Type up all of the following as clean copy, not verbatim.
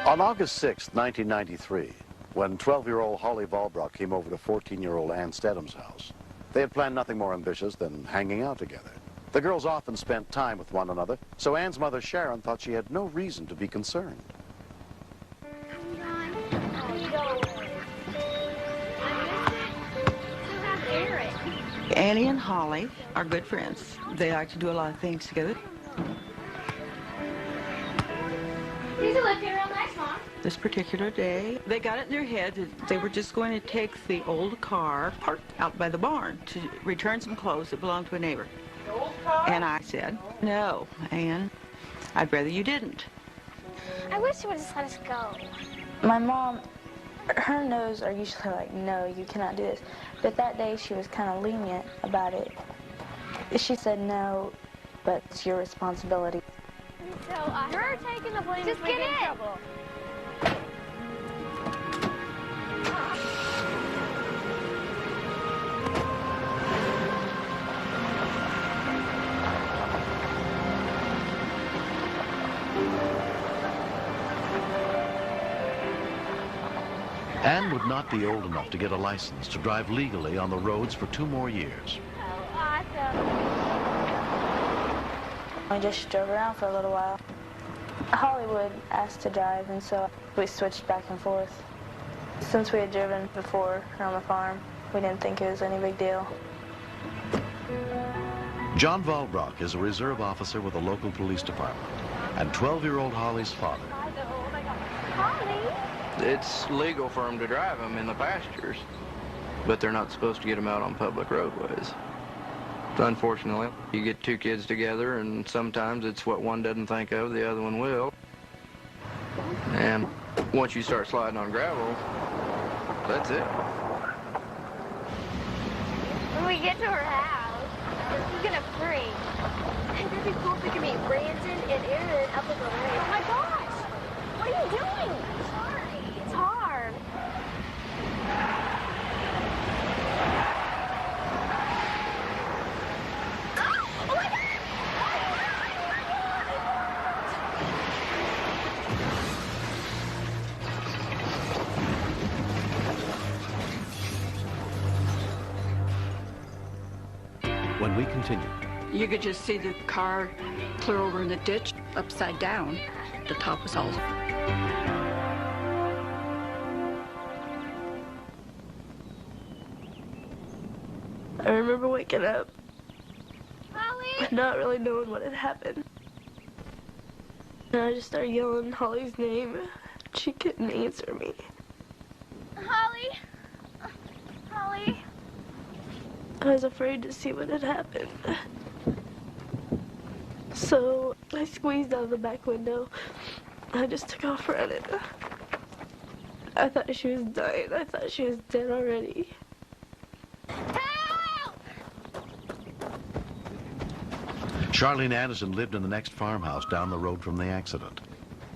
On August 6, 1993, when 12-year-old Holly Valbrock came over to 14-year-old Ann Stedham's house, they had planned nothing more ambitious than hanging out together. The girls often spent time with one another, so Ann's mother, Sharon, thought she had no reason to be concerned. Annie and Holly are good friends. They like to do a lot of things together. These are looking real nice, Mom. This particular day, they got it in their head that they were just going to take the old car parked out by the barn to return some clothes that belonged to a neighbor. The old car? And I said, no, Ann, I'd rather you didn't. I wish she would just let us go. My mom, her no's are usually like, no, you cannot do this. But that day she was kind of lenient about it. She said, no, but it's your responsibility. So her taking the blame, just get in trouble. Ann would not be old enough to get a license to drive legally on the roads for 2 more years. Oh, awesome. We just drove around for a little while. Hollywood asked to drive, and so we switched back and forth. Since we had driven before on the farm, we didn't think it was any big deal. John Valbrock is a reserve officer with the local police department, and 12-year-old Holly's father. Oh my God. Holly! It's legal for them to drive them in the pastures, but they're not supposed to get them out on public roadways. So unfortunately, you get 2 kids together, and sometimes it's what one doesn't think of, the other one will. And once you start sliding on gravel, that's it. When we get to her house, she's gonna freak. And that'd be cool if we could meet Brandon and Aaron up at the lake. Oh my gosh! What are you doing? I'm sorry. It's hard. Oh my God! When we continue, You could just see the car clear over in the ditch, upside down. The top was all... I remember waking up, Holly! not really knowing what had happened. And I just started yelling Holly's name. She couldn't answer me. Holly! Holly! I was afraid to see what had happened. So I squeezed out of the back window. I just took off running. I thought she was dying. I thought she was dead already. Help! Charlene Anderson lived in the next farmhouse down the road from the accident.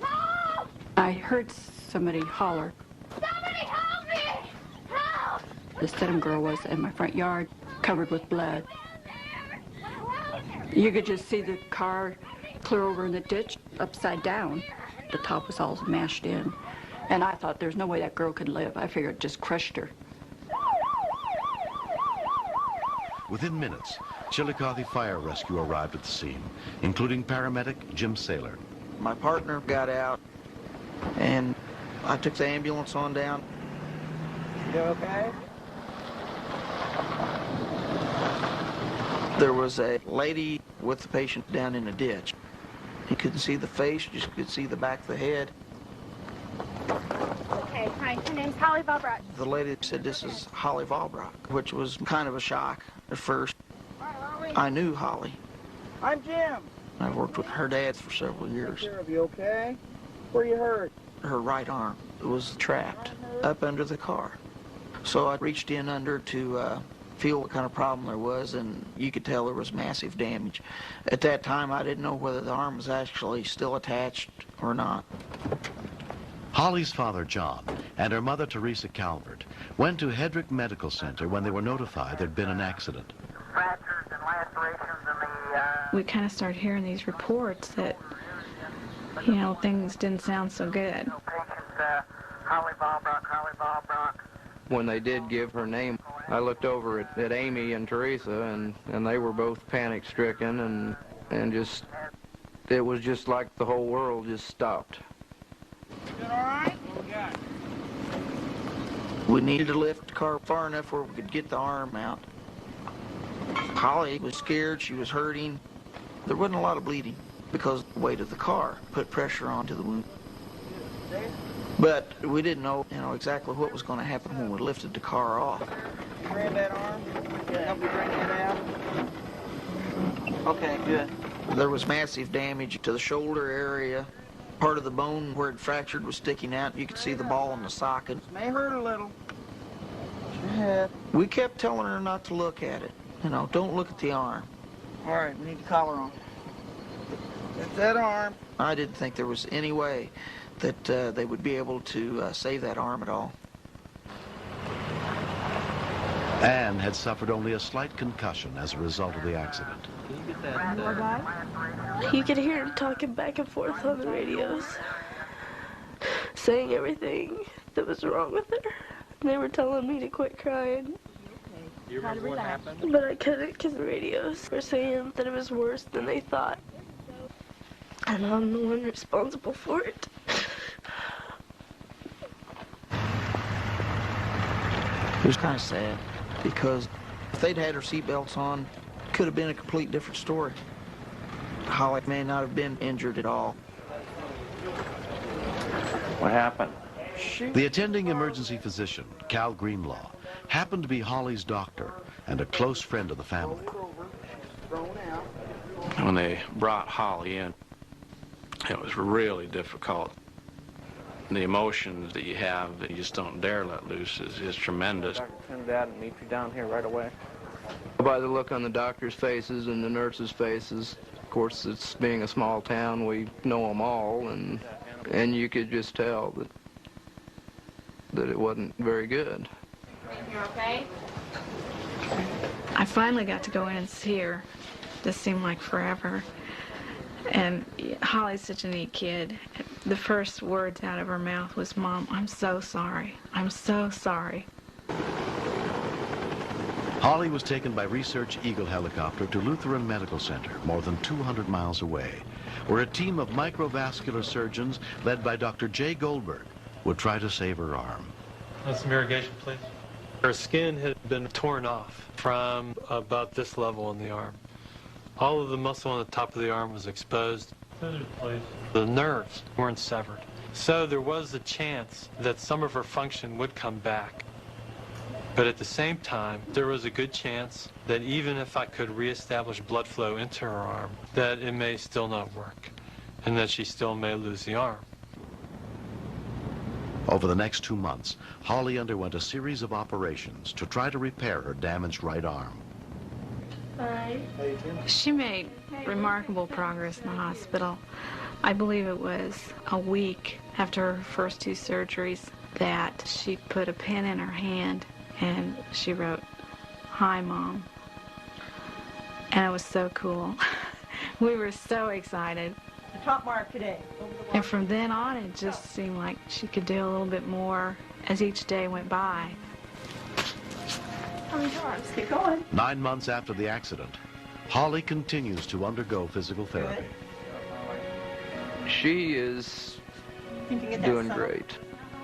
Help! I heard somebody holler. Somebody help me! Help! The Stedham girl was in my front yard, covered with blood. You could just see the car clear over in the ditch, upside down. The top was all smashed in. And I thought there's no way that girl could live. I figured it just crushed her. Within minutes, Chillicothe Fire Rescue arrived at the scene, including paramedic Jim Saylor. My partner got out, and I took the ambulance on down. You okay? There was a lady with the patient down in a ditch. You couldn't see the face, you just could see the back of the head. Okay, hi. Her name's Holly Valbrock. The lady said, "This is Holly Valbrock," which was kind of a shock at first. I knew Holly. I'm Jim. I've worked with her dad for several years. Take care of you, okay? Where you hurt? Her right arm was trapped up under the car. So I reached in under to feel what kind of problem there was, and you could tell there was massive damage. At that time, I didn't know whether the arm was actually still attached or not. Holly's father, John, and her mother, Teresa Calvert, went to Hedrick Medical Center when they were notified there'd been an accident. Fractures and lacerations in the... We kind of started hearing these reports that you know, things didn't sound so good. When they did give her name, I looked over at Amy and Teresa, and they were both panic-stricken, and just, it was just like the whole world just stopped. Doing all right? What we got? We needed to lift the car far enough where we could get the arm out. Holly was scared, she was hurting. There wasn't a lot of bleeding because the weight of the car put pressure onto the wound. But we didn't know, exactly what was going to happen when we lifted the car off. Grab that arm. Help me bring that out. Okay, good. There was massive damage to the shoulder area. Part of the bone where it fractured was sticking out. You could see the ball in the socket. This may hurt a little. Your head. We kept telling her not to look at it. Don't look at the arm. All right, we need the collar on. That's that arm. I didn't think there was any way that they would be able to save that arm at all. Anne had suffered only a slight concussion as a result of the accident. You could hear him talking back and forth on the radios, saying everything that was wrong with her. They were telling me to quit crying. You remember what happened? But I couldn't because the radios were saying that it was worse than they thought. And I'm the one responsible for it. It was kind of sad because if they'd had her seatbelts on, it could have been a complete different story. Holly may not have been injured at all. What happened? The attending emergency physician, Cal Greenlaw, happened to be Holly's doctor and a close friend of the family. When they brought Holly in, it was really difficult. The emotions that you have that you just don't dare let loose is tremendous. Dr. Trinidad and meet you down here right away. By the look on the doctor's faces and the nurses' faces, of course, it's being a small town, we know them all, and you could just tell that it wasn't very good. You're okay? I finally got to go in and see her. This seemed like forever. And Holly's such a neat kid. The first words out of her mouth was, "Mom, I'm so sorry. I'm so sorry." Holly was taken by Research Eagle helicopter to Lutheran Medical Center, more than 200 miles away, where a team of microvascular surgeons, led by Dr. Jay Goldberg, would try to save her arm. Some irrigation, please. Her skin had been torn off from about this level in the arm. All of the muscle on the top of the arm was exposed. The nerves weren't severed. So there was a chance that some of her function would come back. But at the same time, there was a good chance that even if I could reestablish blood flow into her arm, that it may still not work, and that she still may lose the arm. Over the next 2 months, Holly underwent a series of operations to try to repair her damaged right arm. She made remarkable progress in the hospital. I believe it was a week after her first 2 surgeries that she put a pen in her hand and she wrote, "Hi, Mom." And it was so cool. We were so excited. The top mark today. And from then on, it just seemed like she could do a little bit more as each day went by. Keep going. 9 months after the accident, Holly continues to undergo physical therapy. She is doing great.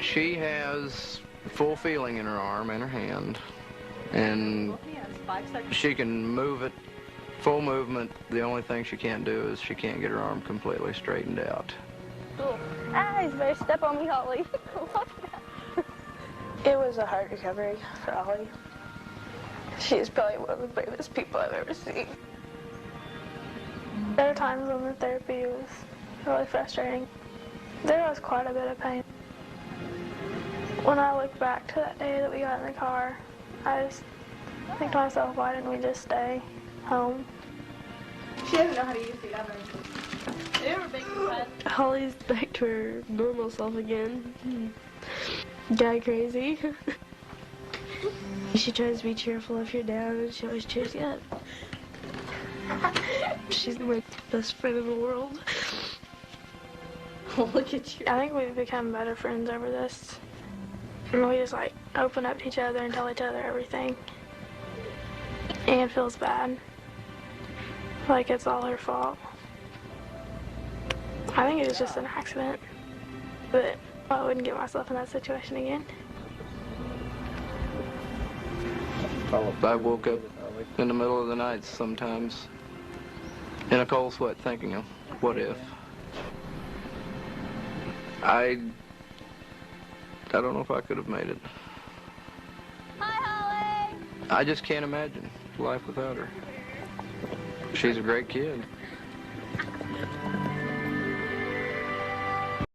She has full feeling in her arm and her hand, and she can move it, full movement. The only thing she can't do is she can't get her arm completely straightened out. Cool. Ah, he's better step on me, Holly. It was a hard recovery for Holly. She's probably one of the bravest people I've ever seen. There were times when the therapy was really frustrating. There was quite a bit of pain. When I look back to that day that we got in the car, I just think to myself, why didn't we just stay home? She doesn't know how to use the oven. They were big fun. Holly's back to her normal self again. Guy crazy. She tries to be cheerful if you're down, and she always cheers you up. She's my best friend in the world. Look at you. I think we've become better friends over this. And we just like open up to each other and tell each other everything. Anne feels bad. Like it's all her fault. I think it was just an accident. But I wouldn't get myself in that situation again. I woke up in the middle of the night sometimes in a cold sweat thinking of what if. I don't know if I could have made it. Hi, Holly. I just can't imagine life without her. She's a great kid.